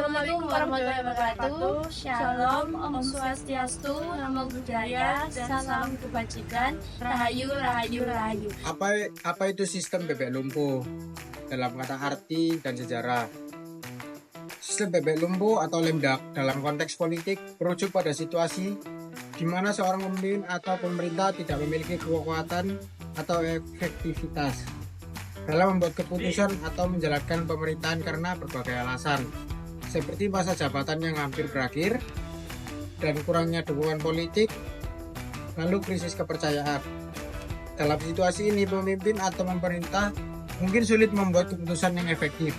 Assalamualaikum warahmatullahi wabarakatuh. Shalom, Om Swastiastu, Namo Buddhaya, dan salam kebajikan. Rahayu, rahayu, rahayu. Apa itu sistem bebek lumpuh? Dalam kata arti dan sejarah. Sistem bebek lumpuh atau lemdak dalam konteks politik merujuk pada situasi di mana seorang pemimpin atau pemerintah tidak memiliki kekuatan atau efektivitas dalam membuat keputusan atau menjalankan pemerintahan karena berbagai alasan, seperti masa jabatan yang hampir berakhir dan kurangnya dukungan politik, lalu krisis kepercayaan. Dalam situasi ini, pemimpin atau pemerintah mungkin sulit membuat keputusan yang efektif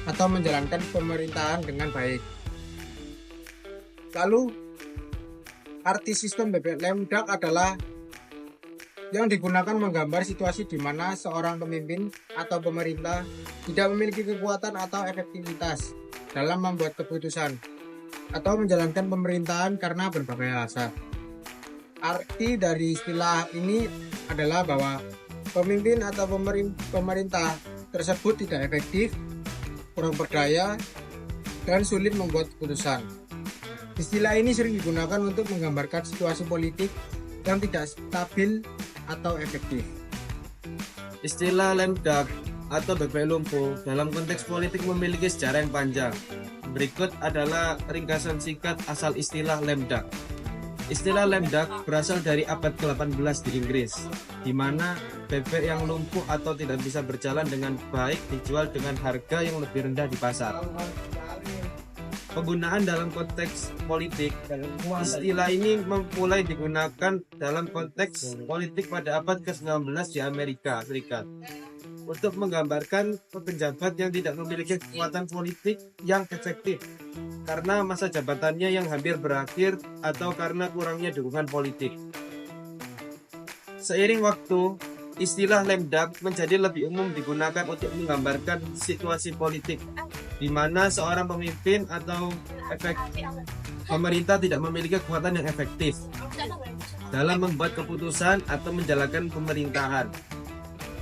atau menjalankan pemerintahan dengan baik. Lalu, arti sistem bebek lemdak adalah yang digunakan menggambar situasi di mana seorang pemimpin atau pemerintah tidak memiliki kekuatan atau efektivitas dalam membuat keputusan atau menjalankan pemerintahan karena berbagai alasan. Arti dari istilah ini adalah bahwa pemimpin atau pemerintah tersebut tidak efektif, kurang berdaya, dan sulit membuat keputusan. Istilah ini sering digunakan untuk menggambarkan situasi politik yang tidak stabil atau efektif. Istilah lemdak atau bebek lumpuh dalam konteks politik memiliki sejarah yang panjang. Berikut adalah ringkasan singkat asal istilah lemdak. Istilah lemdak berasal dari abad ke-18 di Inggris, di mana bebek yang lumpuh atau tidak bisa berjalan dengan baik dijual dengan harga yang lebih rendah di pasar. Penggunaan dalam konteks politik, istilah ini mulai digunakan dalam konteks politik pada abad ke-19 di Amerika Serikat untuk menggambarkan pejabat yang tidak memiliki kekuatan politik yang efektif karena masa jabatannya yang hampir berakhir atau karena kurangnya dukungan politik. Seiring waktu, istilah lemdak menjadi lebih umum digunakan untuk menggambarkan situasi politik di mana seorang pemimpin atau pemerintah tidak memiliki kekuatan yang efektif dalam membuat keputusan atau menjalankan pemerintahan.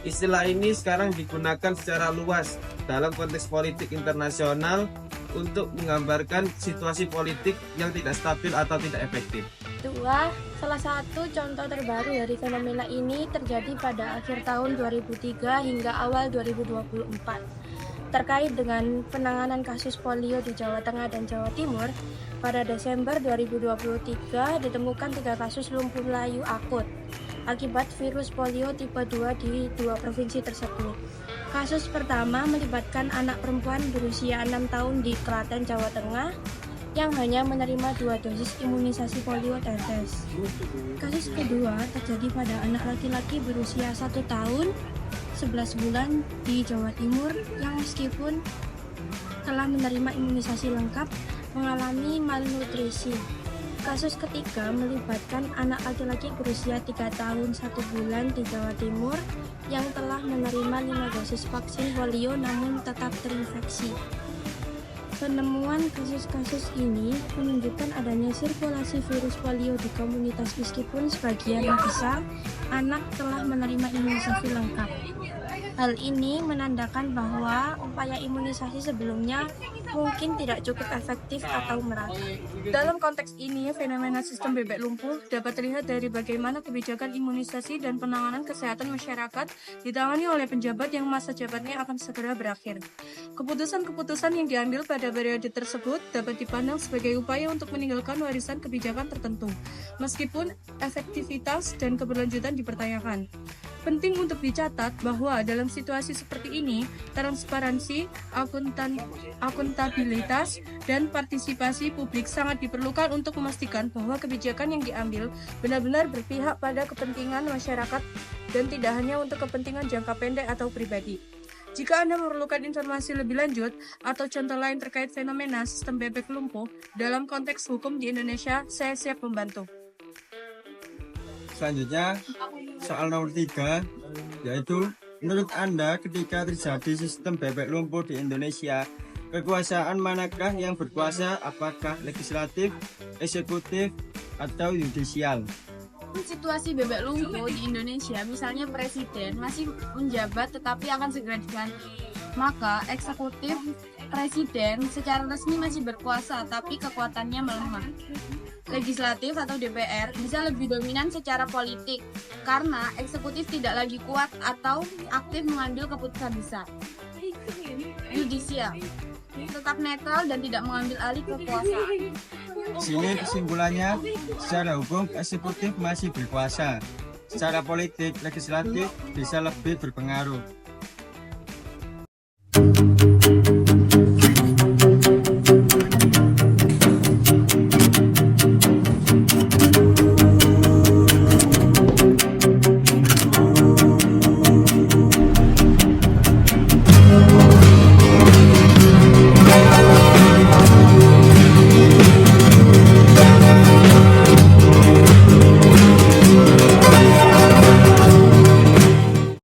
Istilah ini sekarang digunakan secara luas dalam konteks politik internasional untuk menggambarkan situasi politik yang tidak stabil atau tidak efektif. Salah satu contoh terbaru dari fenomena ini terjadi pada akhir tahun 2003 hingga awal 2024. Terkait dengan penanganan kasus polio di Jawa Tengah dan Jawa Timur, pada Desember 2023 ditemukan 3 kasus lumpuh layu akut akibat virus polio tipe 2 di 2 provinsi tersebut. Kasus pertama melibatkan anak perempuan berusia 6 tahun di Klaten, Jawa Tengah yang hanya menerima 2 dosis imunisasi polio tetes. Kasus kedua terjadi pada anak laki-laki berusia 1 tahun 11 bulan di Jawa Timur yang meskipun telah menerima imunisasi lengkap mengalami malnutrisi. Kasus ketiga melibatkan anak laki-laki berusia 3 tahun 1 bulan di Jawa Timur yang telah menerima 5 dosis vaksin polio namun tetap terinfeksi. Penemuan kasus-kasus ini menunjukkan adanya sirkulasi virus polio di komunitas meskipun sebagian besar anak telah menerima imunisasi lengkap. Hal ini menandakan bahwa upaya imunisasi sebelumnya mungkin tidak cukup efektif atau merata. Dalam konteks ini, fenomena sistem bebek lumpuh dapat terlihat dari bagaimana kebijakan imunisasi dan penanganan kesehatan masyarakat ditangani oleh penjabat yang masa jabatannya akan segera berakhir. Keputusan-keputusan yang diambil pada periode tersebut dapat dipandang sebagai upaya untuk meninggalkan warisan kebijakan tertentu, meskipun efektivitas dan keberlanjutan dipertanyakan. Penting untuk dicatat bahwa dalam situasi seperti ini, transparansi, akuntabilitas, dan partisipasi publik sangat diperlukan untuk memastikan bahwa kebijakan yang diambil benar-benar berpihak pada kepentingan masyarakat dan tidak hanya untuk kepentingan jangka pendek atau pribadi. Jika Anda memerlukan informasi lebih lanjut atau contoh lain terkait fenomena sistem bebek lumpuh dalam konteks hukum di Indonesia, saya siap membantu. Selanjutnya, soal nomor 3, yaitu menurut Anda ketika terjadi sistem bebek lumpuh di Indonesia, kekuasaan manakah yang berkuasa, apakah legislatif, eksekutif, atau yudisial? Situasi bebek lumpuh di Indonesia, misalnya presiden masih menjabat tetapi akan segera diganti, maka eksekutif Presiden secara resmi masih berkuasa, tapi kekuatannya melemah. Legislatif atau DPR bisa lebih dominan secara politik karena eksekutif tidak lagi kuat atau aktif mengambil keputusan besar. Yudisial tetap netral dan tidak mengambil alih kekuasaan. Sini kesimpulannya, secara hukum eksekutif masih berkuasa. Secara politik, legislatif bisa lebih berpengaruh.